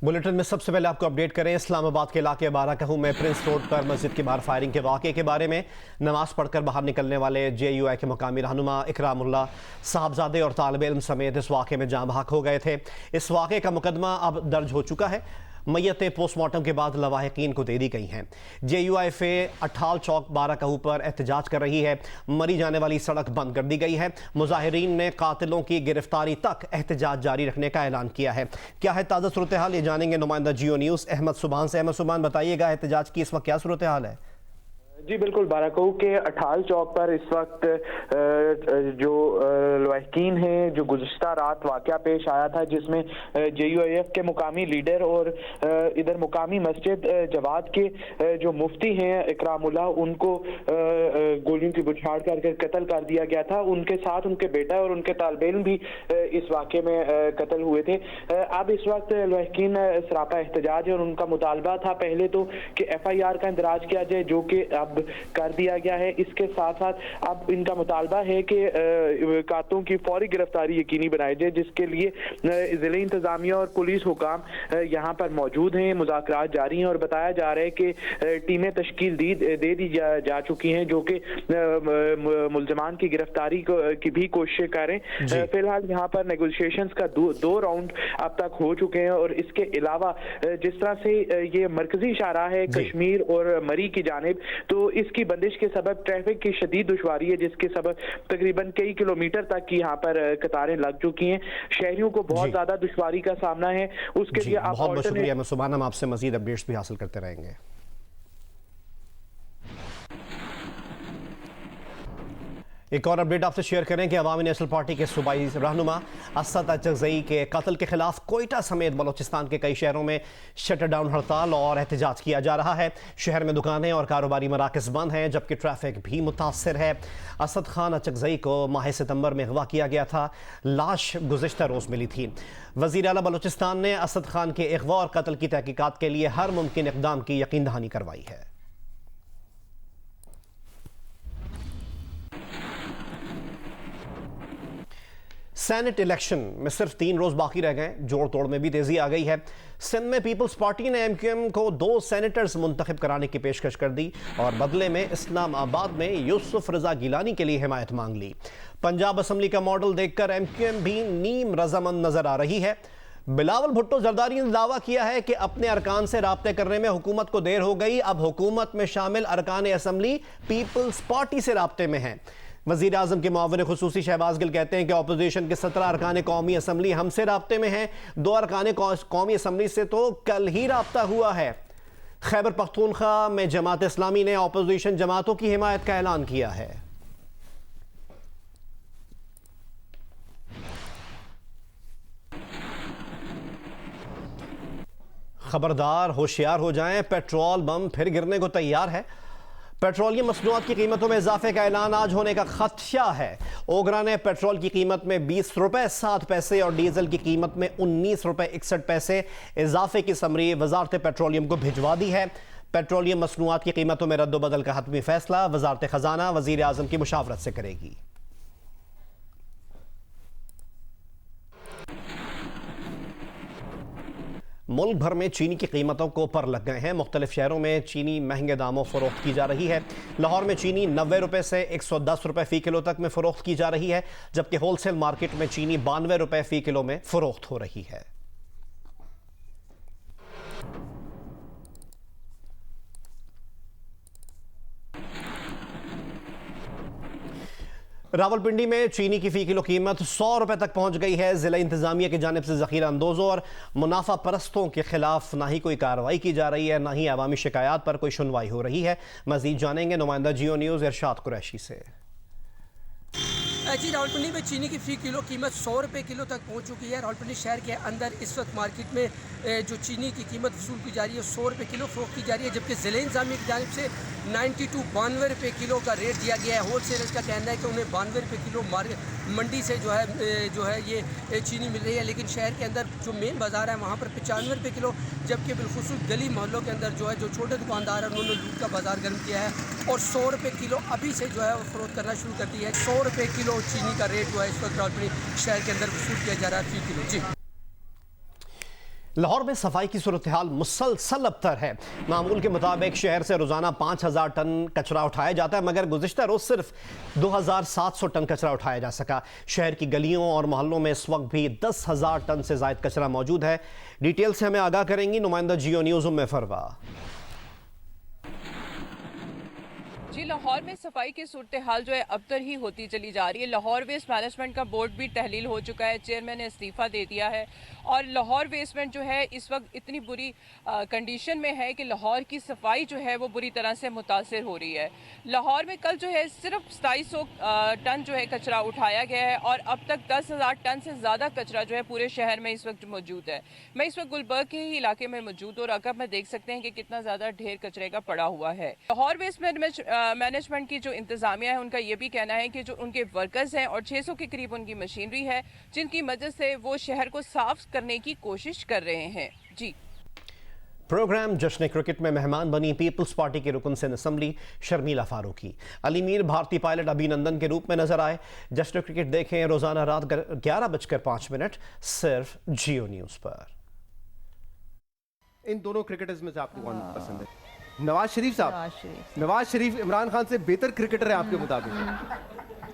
Bulletin में सबसे पहले आपको अपडेट करें। इस्लामाबाद के इलाके बाराकहू में प्रिंस रोड पर मस्जिद के बाहर फायरिंग के वाक़े के बारे में नमाज पढ़कर बाहर निकलने वाले JUI के मकामी रहनुमा इकरामुल्लाह साहबजादे और तालिब इल्म समेत इस वाक़े में जाँ बहक हो गए थे। इस वाक़े का मुकदमा अब दर्ज हो चुका है। मैयतें पोस्टमार्टम के बाद लवाहिकीन को दे दी गई हैं। JUI अठाल चौक बाराकहू पर एहतजाज कर रही है। मरी जाने वाली सड़क बंद कर दी गई है। मुजाहिरीन ने कातिलों की गिरफ्तारी तक एहतजाज जारी रखने का ऐलान किया है। क्या है ताज़ा सूरत हाल, ये जानेंगे नुमाइंदा जियो न्यूज़ अहमद सुबहान से। अहमद सुबहान, बताइएगा एहतजाज की इस वक्त क्या सूरत हाल है? जी बिल्कुल, बाराकहू के अठाल चौक पर इस वक्त जो लवाहिकीन हैं, जो गुज़िश्ता रात वाक़या पेश आया था जिसमें JUIF के मुकामी लीडर और इधर मुकामी मस्जिद जवाद के जो मुफ्ती हैं इकरामुल्लाह, उनको गोलियों की बौछार करके कत्ल कर दिया गया था। उनके साथ उनके बेटा और उनके तालिब इल्म भी इस वाक़े में कत्ल हुए थे। अब इस वक्त लवाहिकीन सरापा एहतजाज है और उनका मुतालबा था पहले तो कि FIR का इंदराज किया जाए, जो कि अब कर दिया गया है। इसके साथ साथ अब इनका मुतालबा है कि कातलों की फौरी गिरफ्तारी यकीनी बनाई जाए, जिसके लिए ज़िले इंतजामिया और पुलिस हुकाम यहाँ पर मौजूद हैं। मुज़ाकरात जारी हैं और बताया जा रहा है कि टीमें तश्कील दे दी जा चुकी हैं जो कि मुल्ज़मान की गिरफ्तारी की भी कोशिश करें। फिलहाल यहाँ पर नेगोशिएशंस का दो राउंड अब तक हो चुके हैं और इसके अलावा जिस तरह से ये मरकजी इशारा है कश्मीर और मरी की जानिब, तो इसकी बंदिश के सबब ट्रैफिक की शदीद दुश्वारी है, जिसके सबब तकरीबन कई किलोमीटर तक की यहाँ पर कतारें लग चुकी हैं। शहरियों को बहुत ज्यादा दुश्वारी का सामना है। उसके लिए आप बहुत शुक्रिया। मैं सुबह हम आपसे मजीद अपडेट्स भी हासिल करते रहेंगे। एक और अपडेट आपसे शेयर करें कि अवामी नेशनल पार्टी के सूबाई रहनुमा असद अचकज़ई के कत्ल के खिलाफ कोयटा समेत बलोचिस्तान के कई शहरों में शटर डाउन हड़ताल और एहतजाज किया जा रहा है। शहर में दुकानें और कारोबारी मराकज़ बंद हैं, जबकि ट्रैफिक भी मुतासर है। असद खान अचकज़ई को माह सितंबर में अगवा किया गया था। लाश गुज़िश्ता रोज़ मिली थी। वज़ीर आला बलोचिस्तान ने असद खान के अगवा और कत्ल की तहकीकात के लिए हर मुमकिन इक़दाम की यकीन दहानी करवाई है। सेनेट इलेक्शन में सिर्फ 3 रोज बाकी रह गए, जोड़ तोड़ में भी तेजी आ गई है। सिंध में पीपल्स पार्टी ने MQM को 2 सेनेटर्स मुंतखब कराने की पेशकश कर दी और बदले में इस्लामाबाद में यूसुफ रजा गिलानी के लिए हिमायत मांग ली। पंजाब असम्बली का मॉडल देखकर MQM भी नीम रजामंद नजर आ रही है। बिलावल भुट्टो जरदारी ने दावा किया है कि अपने अरकान से राब्ते करने में हुकूमत को देर हो गई। अब हुकूमत में शामिल अरकान असम्बली पीपल्स पार्टी से राब्ते में हैं। वज़ीर आज़म के मुआविन खुसूसी शहबाज गिल कहते हैं कि अपोजिशन के 17 अरकान कौमी असम्बली हमसे राब्ते में हैं। 2 अरकान कौमी असम्बली से तो कल ही राब्ता हुआ है। खैबर पख्तूनख्वा में जमात इस्लामी ने अपोजिशन जमातों की हिमायत का ऐलान किया है। खबरदार, होशियार हो जाएं, पेट्रोल बम फिर गिरने को तैयार है। पेट्रोलियम मसनूआत की कीमतों में इजाफे का ऐलान आज होने का खदशा है। ओगरा ने पेट्रोल की कीमत में 20 रुपए 7 पैसे और डीजल की कीमत में 19 रुपए 61 पैसे इजाफे की समरी वजारत पेट्रोलियम को भिजवा दी है। पेट्रोलियम मसनूआत की कीमतों में रद्दोबदल का हतमी फैसला वजारत खजाना वजीर आजम की मुशावरत से करेगी। मुल्क भर में चीनी की कीमतों को पर लग गए हैं। मुख्तलिफ शहरों में चीनी महंगे दामों फरोख्त की जा रही है। लाहौर में चीनी 90 रुपए से 110 रुपए फ़ी किलो तक में फ़रोख्त की जा रही है, जबकि होलसेल मार्केट में चीनी 92 रुपए फ़ी किलो में फ़रोख्त हो रही है। रावलपिंडी में चीनी की फ़ी किलो कीमत 100 रुपए तक पहुंच गई है। ज़िला इंतजामिया की जानिब से ज़ख़ीरा अंदोज़ों और मुनाफा परस्तों के खिलाफ ना ही कोई कार्रवाई की जा रही है, ना ही अवामी शिकायत पर कोई सुनवाई हो रही है। मज़ीद जानेंगे नुमाइंदा जियो न्यूज़ इरशाद कुरैशी से। जी, रावलपिंडी में चीनी की फ़ी किलो कीमत 100 रुपये किलो तक पहुंच चुकी है। रावलपिंडी शहर के अंदर इस वक्त मार्केट में जो चीनी की कीमत वसूल की जा रही है 100 रुपये किलो फ़रोख्त की जा रही है, जबकि ज़िले इंतज़ामिया की जानिब से 92 रुपये किलो का रेट दिया गया है। होलसेलर्स का कहना है कि उन्हें 92 रुपये किलो मंडी से जो है ये चीनी मिल रही है, लेकिन शहर के अंदर जो मेन बाज़ार है वहाँ पर 95 रुपये किलो, जबकि बिलखुसूस गली मोहल्लों के अंदर जो छोटे दुकानदार हैं उन्होंने लूट का बाज़ार गर्म किया है और 100 रुपये किलो अभी से जो है वो फ़रोख्त करना शुरू कर दिया है। 100 रुपये किलो चीनी का रेट जो है इस वक्त रावलपिंडी शहर के अंदर वसूल किया जा रहा है फ़ी किलो। जी, लाहौर में सफाई की सूरत हाल मुसलसल अबतर है। मामूल के मुताबिक शहर से रोजाना 5000 टन कचरा उठाया जाता है, मगर गुज़िश्ता रोज सिर्फ 2700 टन कचरा उठाया जा सका। शहर की गलियों और मोहल्लों में इस वक्त भी 10,000 टन से ज़ायद कचरा मौजूद है। डिटेल से हमें आगाह करेंगी नुमाइंदा जियो न्यूज़ उम्मे फरवा। जी, लाहौर में सफाई की सूरत हाल जो है अबतर ही होती चली जा रही है। लाहौर वेस्ट मैनेजमेंट का बोर्ड भी तहलील हो चुका है, चेयरमैन ने इस्तीफ़ा दे दिया है और लाहौर वेस्टमेंट जो है इस वक्त इतनी बुरी कंडीशन में है कि लाहौर की सफाई जो है वो बुरी तरह से मुतासर हो रही है। लाहौर में कल जो है सिर्फ 2700 टन जो है कचरा उठाया गया है और अब तक 10,000 टन से ज़्यादा कचरा जो है पूरे शहर में इस वक्त मौजूद है। मैं इस वक्त गुलबर्ग के ही इलाके में मौजूद और अगर मैं देख सकते हैं कि कितना ज़्यादा ढेर कचरे का पड़ा हुआ है। लाहौर वेस्ट मैनेजमेंट की जो इंतजामिया है उनका ये भी कहना है कि जो उनके वर्कर्स हैं और 600 के करीब उनकी मशीनरी है जिनकी मदद से वो शहर को साफ करने की कोशिश कर रहे हैं। जी, प्रोग्राम जश्न क्रिकेट में मेहमान बनी पीपल्स पार्टी के रुकन सिंध असम्बली शर्मिला फारूकी। अली मीर भारतीय पायलट अभिनंदन के रूप में नजर आए। जश्न क्रिकेट देखें रोजाना रात 11:05 सिर्फ जियो न्यूज पर। इन दोनों क्रिकेटर्स में से आपको कौन पसंद है? नवाज शरीफ साहब। नवाज शरीफ इमरान खान से बेहतर क्रिकेटर है आपके मुताबिक?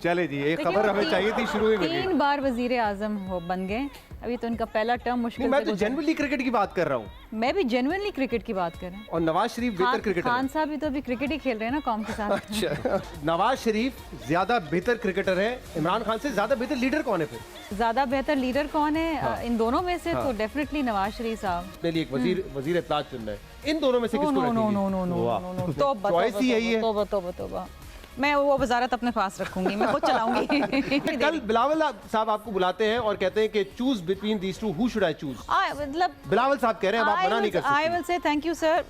चले जी, एक खबर हमें चाहिए थी शुरू में। 3 बार वजीर आजम बन गए, अभी तो उनका पहला टर्म मुश्किल। मैं तो जेन्युइनली क्रिकेट की बात कर रहा हूँ। मैं भी जेन्युइनली क्रिकेट की बात कर रहा हूँ। और नवाज शरीफ बेहतर क्रिकेटर खान साहब भी तो अभी क्रिकेट ही खेल रहे हैं ना कौम के साथ। अच्छा, नवाज शरीफ ज्यादा बेहतर क्रिकेटर है, इमरान खान से ज्यादा बेहतर लीडर कौन है फिर? ज्यादा बेहतर लीडर कौन है? इन दोनों में से तो डेफिनेटली नवाज शरीफ साहब। अपने लिए एक वजीर इत्तलात चुन रहे हैं, इन दोनों में से किसको रखेंगे? नो, चॉइस ही यही है। तौबा, मैं वो वजारत अपने पास रखूंगी, मैं खुद चलाऊंगी। कल बिलावल साहब आपको बुलाते हैं और कहते हैं कि choose between these two, who should I choose? मतलब बिलावल साहब कह रहे हैं, आप मना नहीं कर सकते। I will say thank you sir,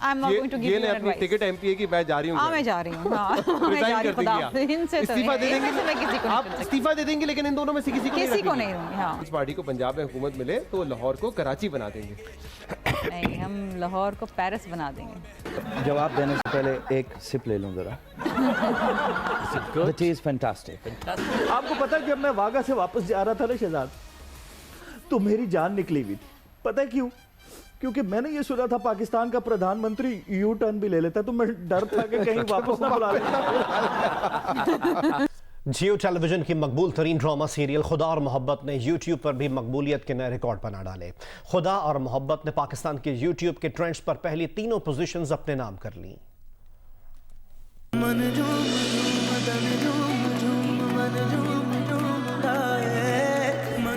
I am not going to give you अपनी एडवाइस। टिकट एमपीए की मैं जा रही हूं। मैं जा रही हूं। मैं जा रही हूं। इनसे इस्तीफा दे देंगे? मैं किसी को आप इस्तीफा दे देंगे, लेकिन इन दोनों में से किसी को नहीं दूंगी। हाँ, इस पार्टी को पंजाब में हुकूमत मिले तो लाहौर को कराची बना देंगे। नहीं, हम लाहौर को पेरिस बना देंगे। जवाब देने से पहले एक सिप ले लूं जरा। The tea is fantastic. आपको पता है जब मैं वागा से वापस जा रहा था ना शहजाद, तो मेरी जान निकली हुई थी। पता है क्यों? क्योंकि मैंने ये सुना था पाकिस्तान का प्रधानमंत्री यू टर्न भी ले लेता, तो मैं डर था कि कहीं वापस ना बुला लेता। जियो टेलीविजन की मकबूल तरीन ड्रामा सीरियल खुदा और मोहब्बत ने यूट्यूब पर भी मकबूलियत के नए रिकॉर्ड बना डाले। खुदा और मोहब्बत ने पाकिस्तान के यूट्यूब के ट्रेंड्स पर पहली 3 पोजीशंस अपने नाम कर ली।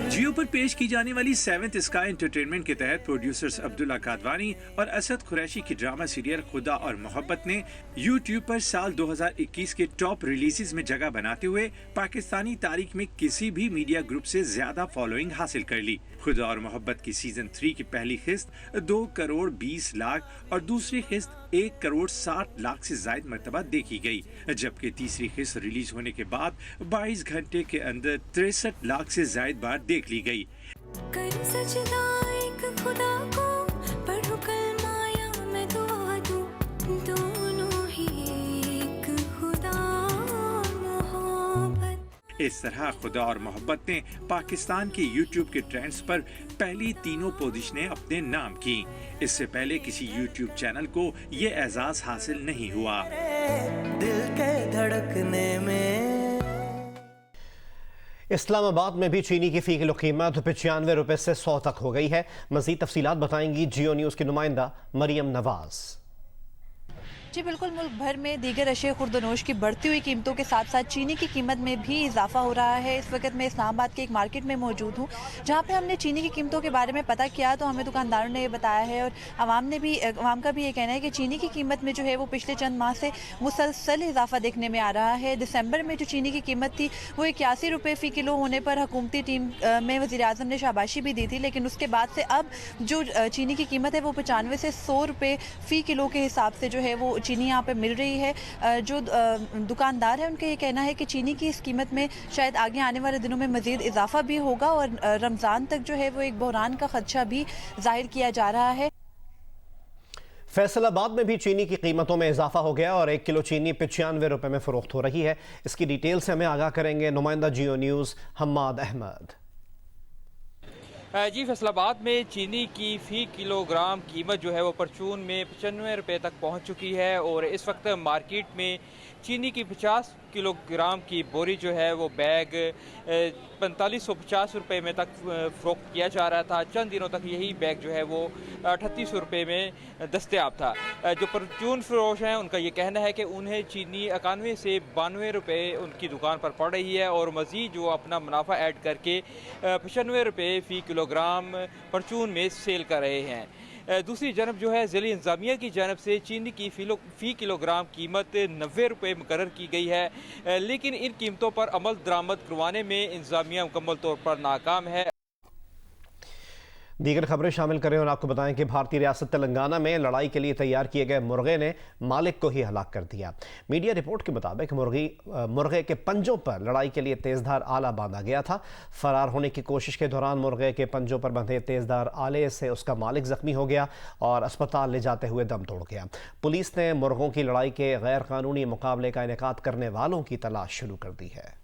जियो पर पेश की जाने वाली 7th स्काई एंटरटेनमेंट के तहत प्रोड्यूसर्स अब्दुल्ला कादवानी और असद कुरैशी की ड्रामा सीरियल खुदा और मोहब्बत ने यूट्यूब पर साल 2021 के टॉप रिलीजेस में जगह बनाते हुए पाकिस्तानी तारीख में किसी भी मीडिया ग्रुप से ज्यादा फॉलोइंग हासिल कर ली। खुदा और मोहब्बत की सीजन 3 की पहली किस्त 2 करोड़ 20 लाख और दूसरी किस्त 1 करोड़ 60 लाख से ज्यादा मर्तबा देखी गई, जबकि तीसरी किस्त रिलीज होने के बाद 22 घंटे के अंदर 63 लाख से ज्यादा बार देख ली गई। कर सजदा एक खुदा को, पढ़ो कलमा या मैं दुआ दूं, दोनों ही एक खुदा मोहब्बत। इस तरह खुदा और मोहब्बत ने पाकिस्तान के यूट्यूब के ट्रेंड्स पर पहली 3 पोजीशनें अपने नाम की। इससे पहले किसी यूट्यूब चैनल को ये एजाज हासिल नहीं हुआ। दिल के धड़कने में इस्लामाबाद में भी चीनी की फी किलो कीमत 95 रुपए से 100 तक हो गई है। मजीद तफसीलात बताएंगी जियो न्यूज़ की नुमाइंदा मरियम नवाज। जी बिल्कुल, मुल्क भर में दीगर अशे खुर्दनोश की बढ़ती हुई कीमतों के साथ साथ चीनी की कीमत में भी इजाफा हो रहा है। इस वक्त मैं इस्लामाबाद के एक मार्केट में मौजूद हूँ जहाँ पे हमने चीनी की कीमतों के बारे में पता किया, तो हमें दुकानदारों ने ये बताया है और आवाम का भी ये कहना है कि चीनी की कीमत में जो है वो पिछले चंद माह से मुसलसल इजाफा देखने में आ रहा है। दिसंबर में जो चीनी की कीमत थी वो 81 रुपये फ़ी किलो होने पर हुकूमती टीम में वज़ीर आज़म ने शाबाशी भी दी थी, लेकिन उसके बाद से अब जो चीनी की कीमत है वो 95 से 100 रुपये फ़ी किलो के हिसाब से जो है वो चीनी यहाँ पर मिल रही है। जो दुकानदार है उनका ये कहना है कि चीनी की इस कीमत में शायद आगे आने वाले दिनों में मज़ीद इजाफा भी होगा और रमज़ान तक जो है वो एक बहरान का खदशा भी जाहिर किया जा रहा है। फैसलाबाद में भी चीनी की कीमतों में इजाफा हो गया और 1 किलो चीनी 95 रुपए में फरोख्त हो रही है। इसकी डिटेल से हमें आगाह करेंगे नुमाइंदा जियो न्यूज़ हम्माद अहमद। जी, फैसलाबाद में चीनी की फ़ी किलोग्राम कीमत जो है वो परचून में 95 रुपये तक पहुंच चुकी है और इस वक्त मार्केट में चीनी की 50 किलोग्राम की बोरी जो है वो बैग 4550 रुपये में तक फ़रोख्त किया जा रहा था। चंद दिनों तक यही बैग जो है वो 3800 रुपये में दस्तयाब था। जो परचून फरोश हैं उनका ये कहना है कि उन्हें चीनी 91 से 92 रुपये उनकी दुकान पर पड़ रही है और मज़ीद जो अपना मुनाफा ऐड करके 95 रुपये फ़ी किलोग्राम परचून में सेल कर रहे हैं। दूसरी जानब जो है ज़िला इंतज़ामिया की जानब से चीनी की फ़ी किलोग्राम कीमत 90 रुपये मुकर्रर की गई है, लेकिन इन कीमतों पर अमल दरामद करवाने में इंतज़ामिया मुकम्मल तौर पर नाकाम है। दीगर खबरें शामिल करें और आपको बताएं कि भारतीय रियासत तेलंगाना में लड़ाई के लिए तैयार किए गए मुर्गे ने मालिक को ही हलाक कर दिया। मीडिया रिपोर्ट के मुताबिक मुर्गे के पंजों पर लड़ाई के लिए तेजधार आला बांधा गया था। फरार होने की कोशिश के दौरान मुर्गे के पंजों पर बंधे तेजधार आले से उसका मालिक जख्मी हो गया और अस्पताल ले जाते हुए दम तोड़ गया। पुलिस ने मुर्गों की लड़ाई के गैर कानूनी मुकाबले का इनेकाद करने वालों की तलाश शुरू कर दी है।